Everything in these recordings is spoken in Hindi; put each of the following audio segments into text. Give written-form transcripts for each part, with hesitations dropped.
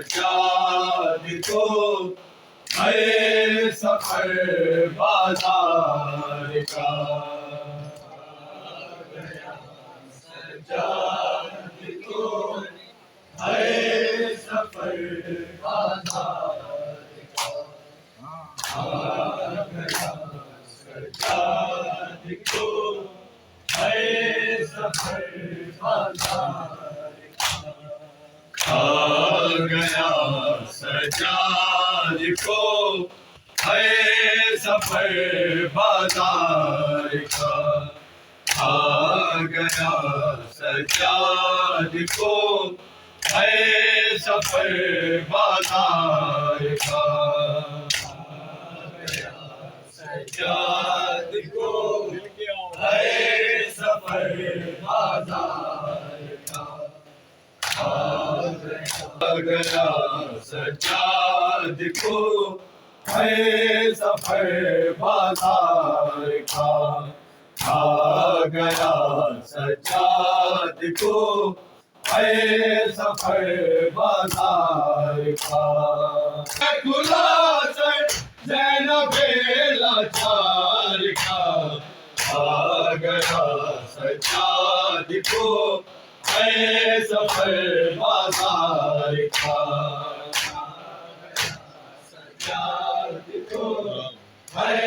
सजाद को है सफर बाजार का आ गया सजाद को है सफर बाजार का आ गया सजाद को है सफर बाजार सजाद को है सफर बाजार आ गया सजाद को है सफर बाजार का आ गया सजाद को है सफर बाजार का सजाद को है सफर बाजार का आ गया सजाद को है सफर बाजार का आ गया सजाद को है सफर बाजार का खुला ज़ैनबे लाचार का आ गया सजाद को है सफर बाजार का सजाद को है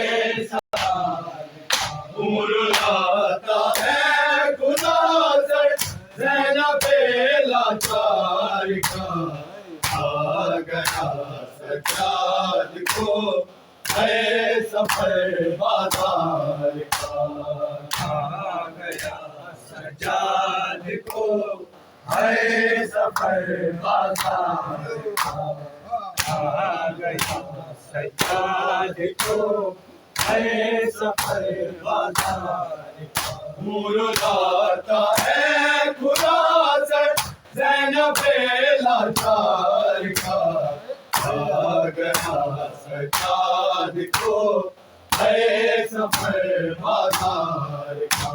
उम्र लाता है खुदा ज़ैनबे लाचार का आ गया सजाद को है सफर बाजार का आ गया सजाद को है सफर बाजार का आ गया सजाद को है सफर बाजार का मुर्दाता है खुदा से ज़ैनबे लाचार का आ गया सजाद को है सफर बाजार का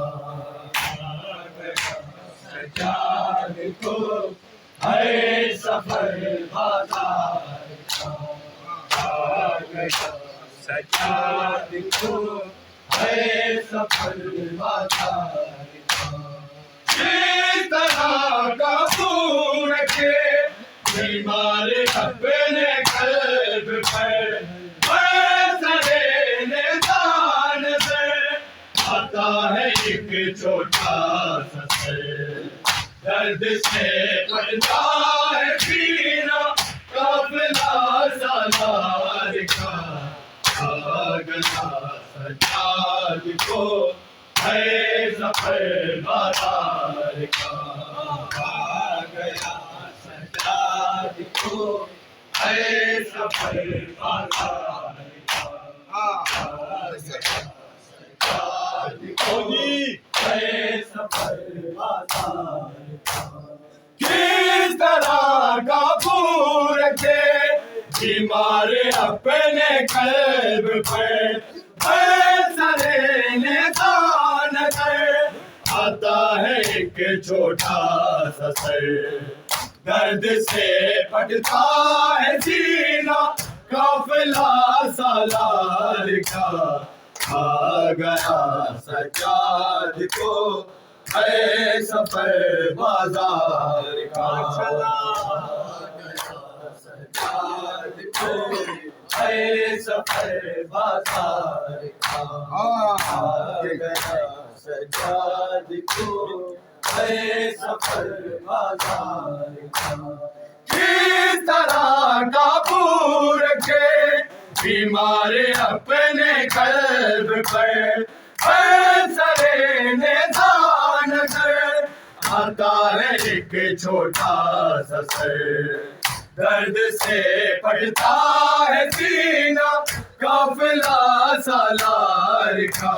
आ गया सजाद को है सफर बाजार का आ गया सजाद को है सफर बाजार का इस तरह का पूर के बीमार अपने कल्ब पर बरसने दान से आता है एक छोटा सा सर दर्द से पड़ता है पीना काफिला सालार का आ गया सजाद को है सफर बाजार का आ गया सजाद को है सफर बाजार का आ गया सजाद को है सफर बाजार का किस तरह का पूर के बीमार अपने कल्ब पर बरसने दान कर आता है एक छोटा सा सर दर्द से फटता है सीना काफिला सालार का आ गया सजाद को है सफर बाजार का सजाद को है सफर बाजार का आ गया सजाद को है सफर बाजार का किस तरह का पूर के बीमार अपने कल्ब पर बरसने दान कर आता है एक छोटा सा सर, दर्द से फटता है सीना, काफिला सालार का